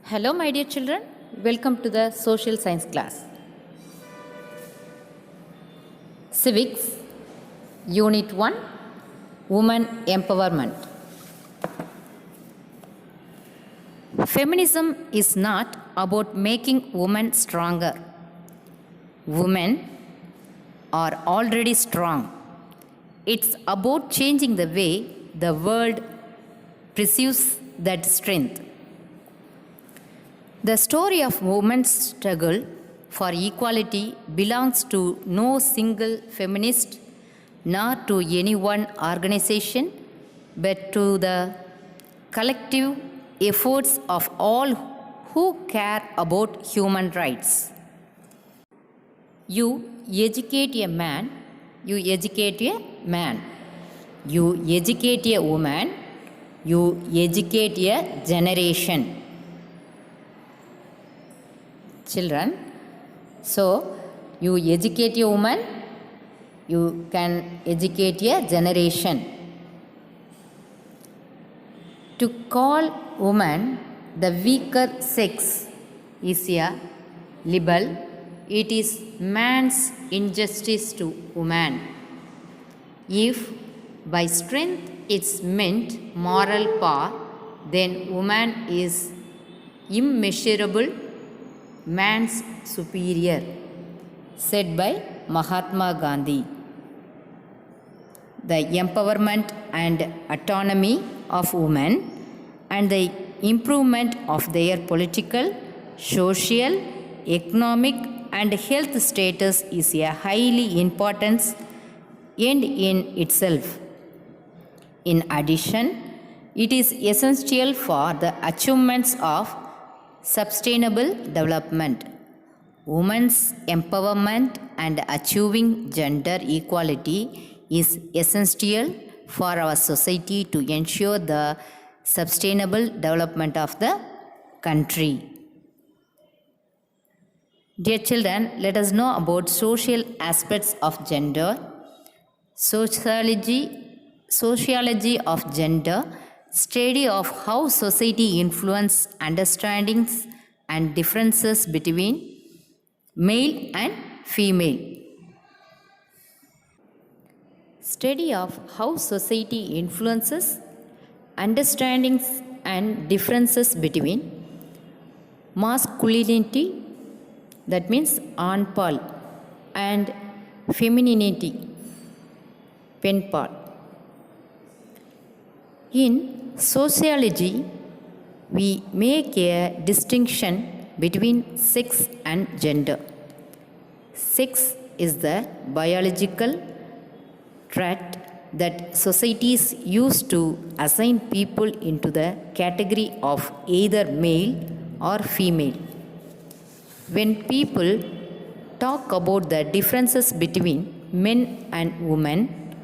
Hello, my dear children. Welcome to the social science class. Civics, Unit 1, Women Empowerment. Feminism is not about making women stronger. Women are already strong. It's about changing the way the world perceives that strength. The story of women's struggle for equality belongs to no single feminist nor to any one organization, but to the collective efforts of all who care about human rights. You educate a man, you educate a man. You educate a woman, you educate a generation. Children, so you educate a woman, you can educate a generation. To call woman the weaker sex is a libel. It is man's injustice to woman. If by strength it's meant moral power, then woman is immeasurable, man's superior, said by Mahatma Gandhi. The empowerment and autonomy of women and the improvement of their political, social, economic and health status is a highly important end in itself. In addition, it is essential for the achievements of sustainable development. Women's empowerment and achieving gender equality is essential for our society to ensure the sustainable development of the country. Dear children, let us know about social aspects of gender. Sociology of gender, study of how society influences understandings and differences between male and female. Study of how society influences understandings and differences between masculinity, that means anpal, and femininity, penpal. In sociology, we make a distinction between sex and gender. Sex is the biological trait that societies use to assign people into the category of either male or female. When people talk about the differences between men and women,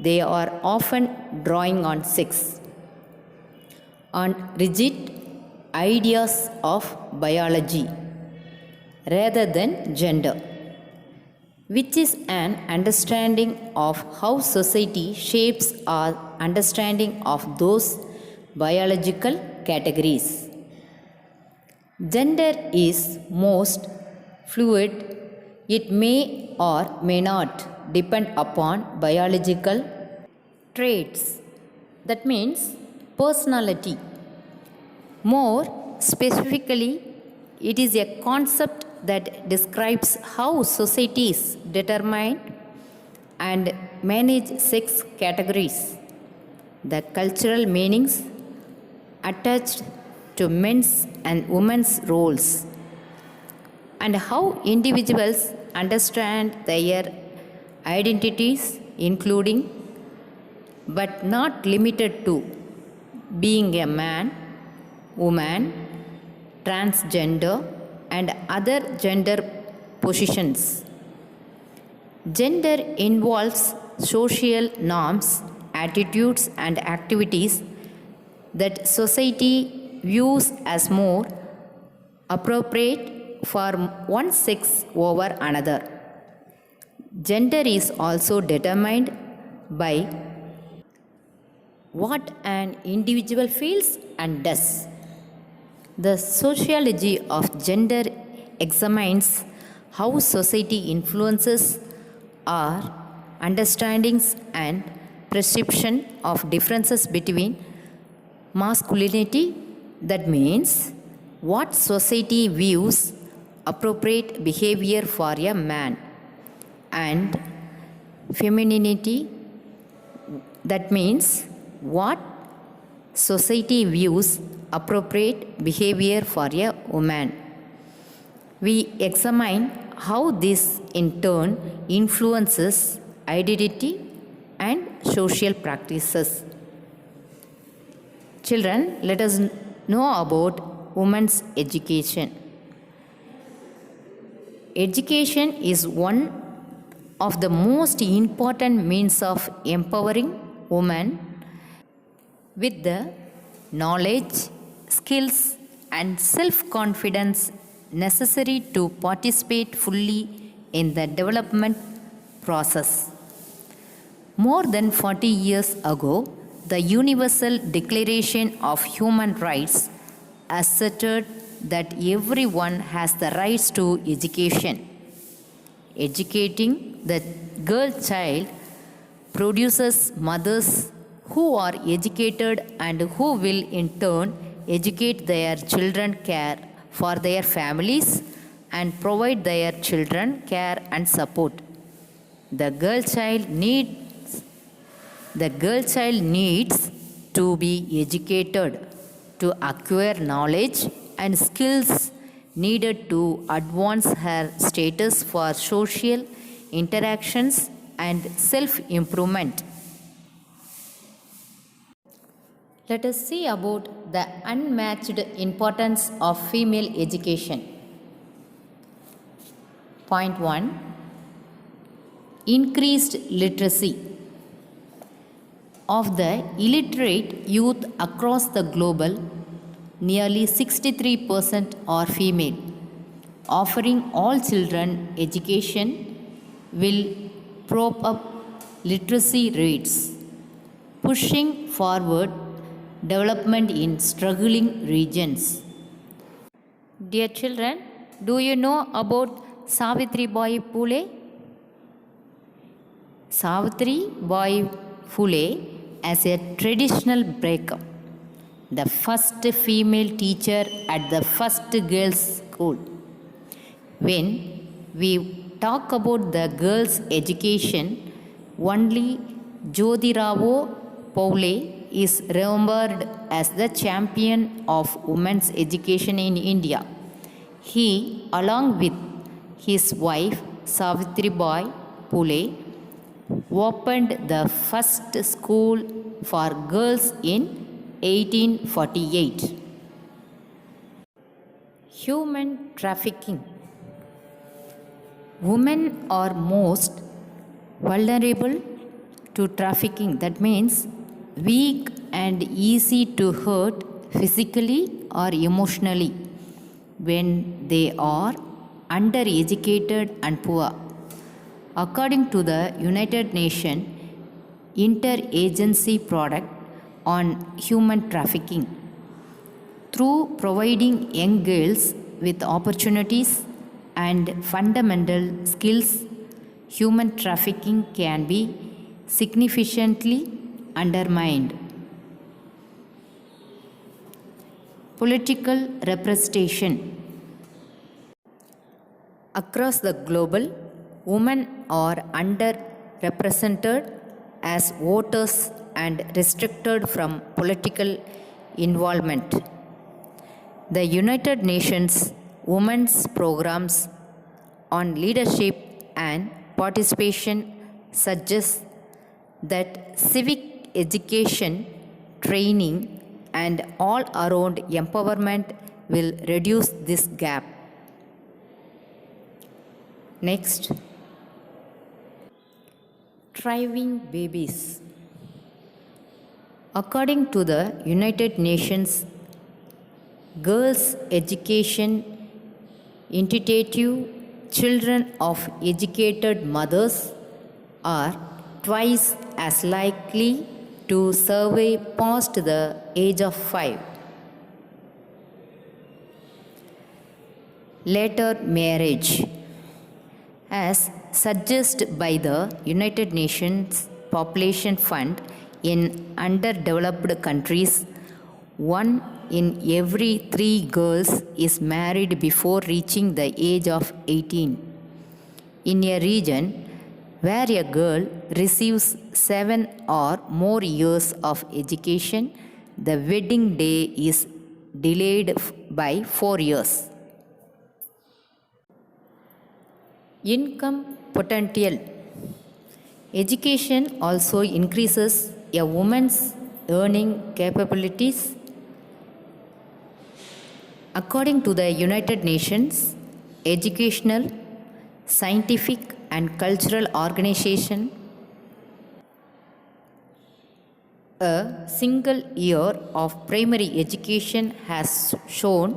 they are often drawing on sex, on rigid ideas of biology rather than gender, which is an understanding of how society shapes our understanding of those biological categories. Gender is most fluid. It may or may not depend upon biological traits. That means personality. More specifically, it is a concept that describes how societies determine and manage sex categories, the cultural meanings attached to men's and women's roles, and how individuals understand their identities, including but not limited to being a man, woman, transgender, and other gender positions. Gender involves social norms, attitudes, and activities that society views as more appropriate for one sex over another. Gender is also determined by what an individual feels and does. The sociology of gender examines how society influences our understandings and perception of differences between masculinity, that means what society views appropriate behavior for a man, and femininity, that means what society views appropriate behavior for a woman. We examine how this in turn influences identity and social practices. Children, let us know about women's education. Education is one of the most important means of empowering women with the knowledge, skills, and self confidence necessary to participate fully in the development process. More than 40 years ago, the Universal Declaration of Human Rights asserted that everyone has the rights to education. Educating the girl child produces mothers who are educated and who will in turn educate their children, care for their families, and provide their children care and support. The girl child needs to be educated to acquire knowledge and skills needed to advance her status for social interactions and self improvement. Let us see about the unmatched importance of female education. Point 1. Increased literacy. Of the illiterate youth across the globe, nearly 63% are female. Offering all children education will prop up literacy rates, pushing forward development in struggling regions. Dear children, do you know about Savitribai Phule? Savitribai Phule as a traditional breakup, the first female teacher at the first girls' school. When we talk about the girls' education, only Jyotirao Phule is remembered as the champion of women's education in India. He, along with his wife Savitribai Phule, opened the first school for girls in 1848. Human trafficking. Women are most vulnerable to trafficking, that means weak and easy to hurt physically or emotionally when they are undereducated and poor. According to the United Nations Interagency Product on Human Trafficking, through providing young girls with opportunities and fundamental skills, human trafficking can be significantly undermined. Political representation. Across the globe, women are underrepresented as voters and restricted from political involvement. The United Nations Women's Programs on Leadership and Participation suggest that civic education, training, and all around empowerment will reduce this gap. Next, thriving babies. According to the United Nations Girls' Education Initiative, children of educated mothers are twice as likely to survive past the age of 5. later marriage. As suggested by the United Nations Population Fund, in underdeveloped countries, 1 in every 3 girls is married before reaching the age of 18. In a region where a girl receives 7 or more years of education, the wedding day is delayed by 4 years. Income potential. Education also increases a woman's earning capabilities. According to the United Nations Educational, Scientific and Cultural Organization, a single year of primary education has shown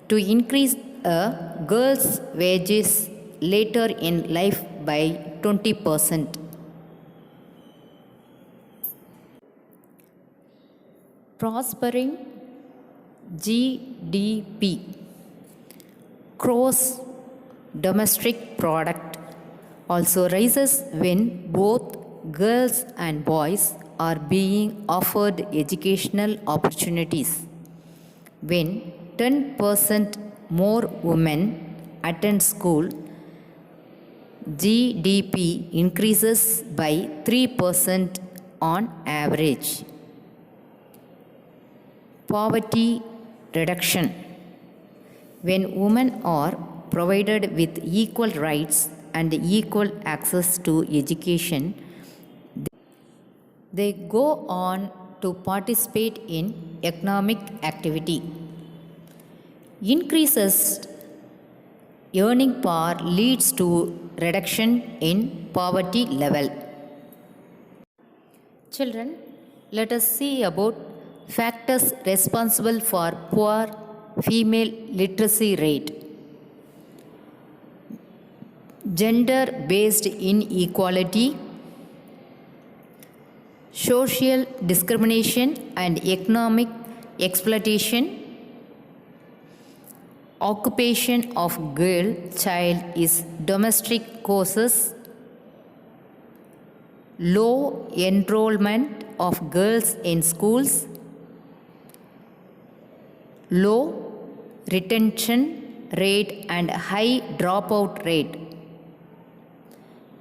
to increase a girl's wages later in life by 20%. Prospering GDP, gross domestic product, also rises when both girls and boys are being offered educational opportunities. When 10% more women attend school, GDP increases by 3% on average. Poverty reduction. When women are provided with equal rights and equal access to education, they go on to participate in economic activity. Increases earning power leads to reduction in poverty level. Children, let us see about factors responsible for poor female literacy rate. Gender-based inequality, social discrimination and economic exploitation, occupation of girl child is domestic causes, low enrollment of girls in schools, low retention rate and high dropout rate.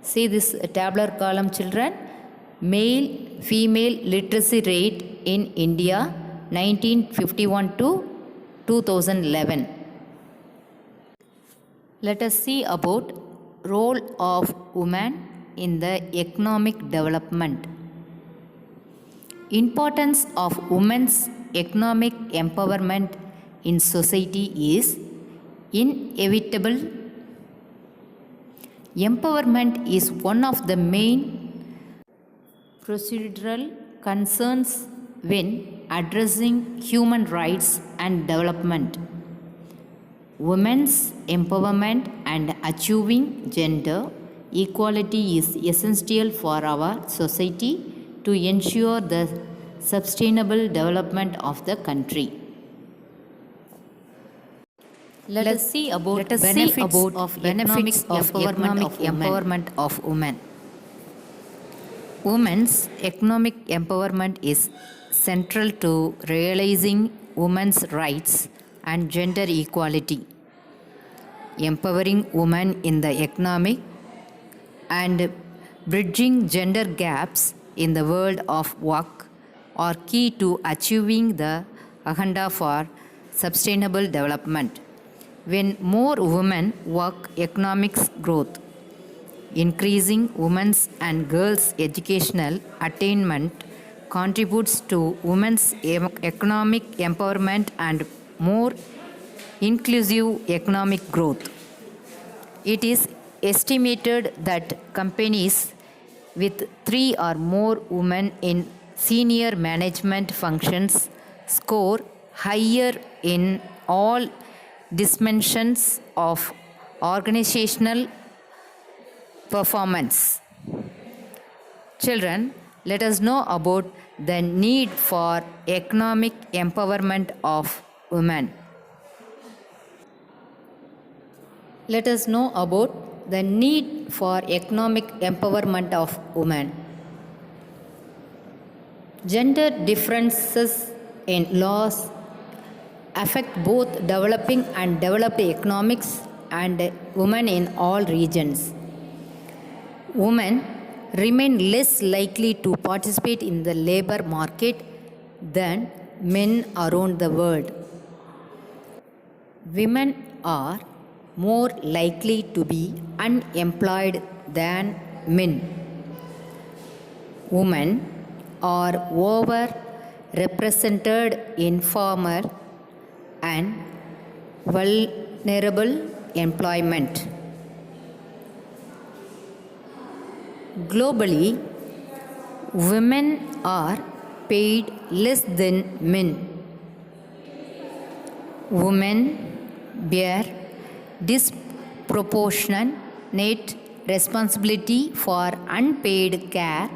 See this tabular column, children. Male female literacy rate in India 1951 to 2011. Let us see about role of women in the economic development. Importance of women's economic empowerment in society is inevitable. Empowerment is one of the main procedural concerns when addressing human rights and development. Women's empowerment and achieving gender equality is essential for our society to ensure the sustainable development of the country. Let us see about benefits of economic empowerment of women. Women's economic empowerment is central to realizing women's rights and gender equality. Empowering women in the economic and bridging gender gaps in the world of work are key to achieving the agenda for sustainable development. When more women work, economic growth, increasing women's and girls' educational attainment contributes to women's economic empowerment and more inclusive economic growth. It is estimated that companies with 3 or more women in senior management functions score higher in all dimensions of organizational performance. Children, let us know about the need for economic empowerment of women. let us know about the need for economic empowerment of women. Gender differences in laws affect both developing and developed economics and women in all regions. Women remain less likely to participate in the labor market than men around the world. Women are more likely to be unemployed than men. Women are overrepresented in formal and vulnerable employment. Globally, women are paid less than men. Women bear disproportionate responsibility for unpaid care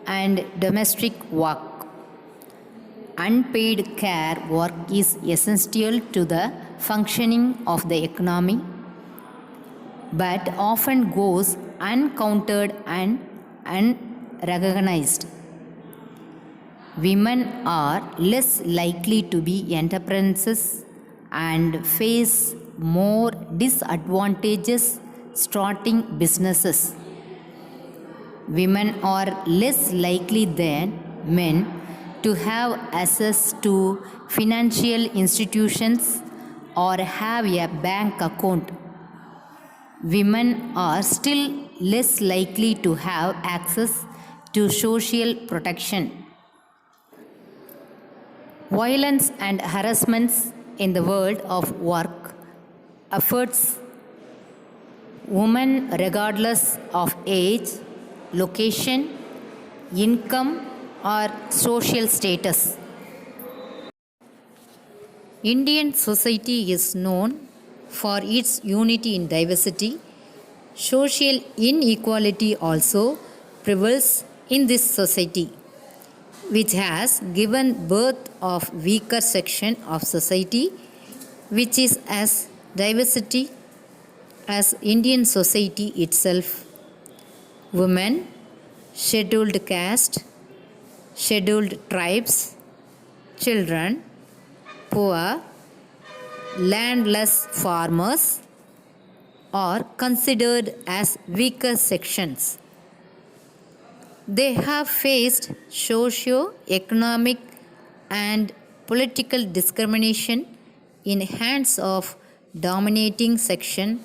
and domestic work. Unpaid care work is essential to the functioning of the economy, but often goes uncounted and unrecognized. Women are less likely to be entrepreneurs and face more disadvantages starting businesses. Women are less likely than men to have access to financial institutions or have a bank account. Women are still less likely to have access to social protection. Violence and harassments in the world of work affects women regardless of age, location, income, or social status. Indian society is known for its unity in diversity. Social inequality also prevails in this society, which has given birth of weaker section of society which is as diversity as Indian society itself. Women, scheduled caste, scheduled tribes, children, poor, landless farmers are considered as weaker sections. They have faced socio-economic and political discrimination in hands of dominating section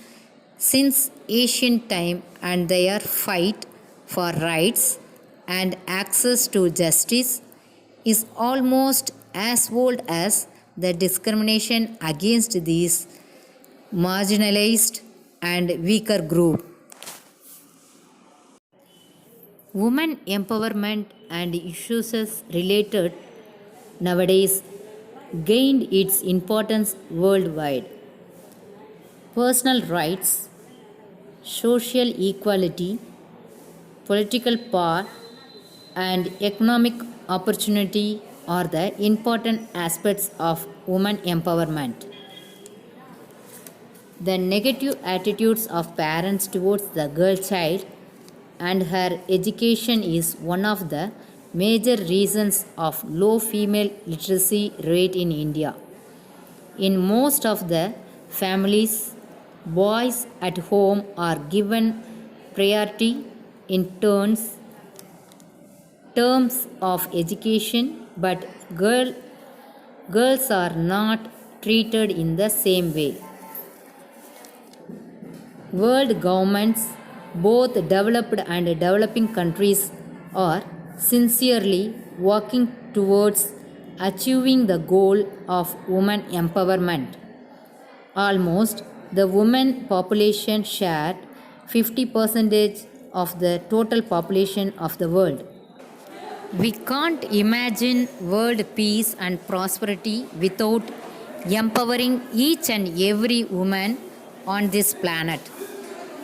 since ancient time, and their fight for rights and access to justice is almost as old as the discrimination against these marginalized and weaker group. Women empowerment and issues related nowadays gained its importance worldwide. Personal rights, social equality, political power, and economic opportunity are the important aspects of women empowerment. The negative attitudes of parents towards the girl child and her education is one of the major reasons of low female literacy rate in India. In most of the families, boys at home are given priority in terms of education, but girls are not treated in the same way. World governments, both developed and developing countries, are sincerely working towards achieving the goal of women empowerment. Almost the women population shared 50% of the total population of the world. We can't imagine world peace and prosperity without empowering each and every woman on this planet.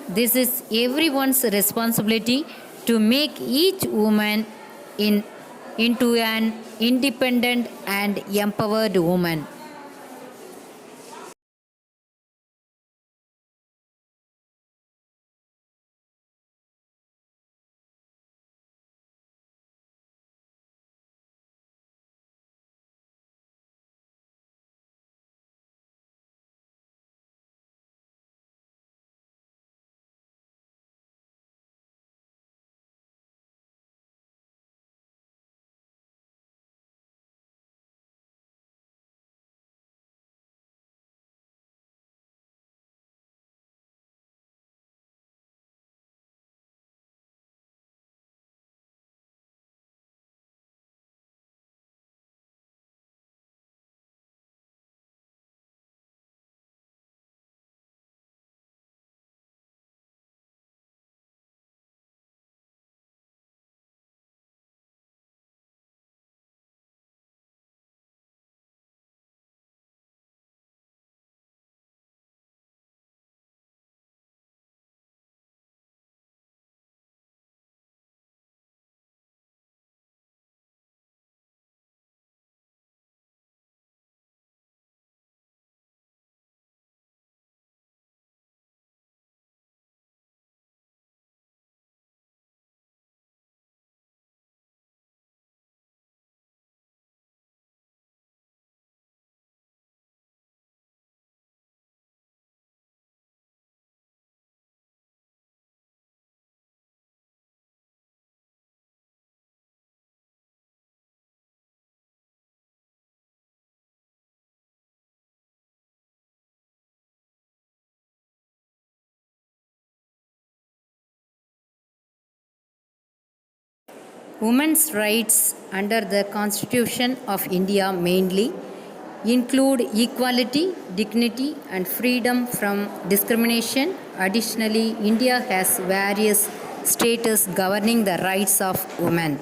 This is everyone's responsibility to make each woman into an independent and empowered woman. Women's rights under the Constitution of India mainly include equality, dignity, and freedom from discrimination. Additionally, India has various states governing the rights of women.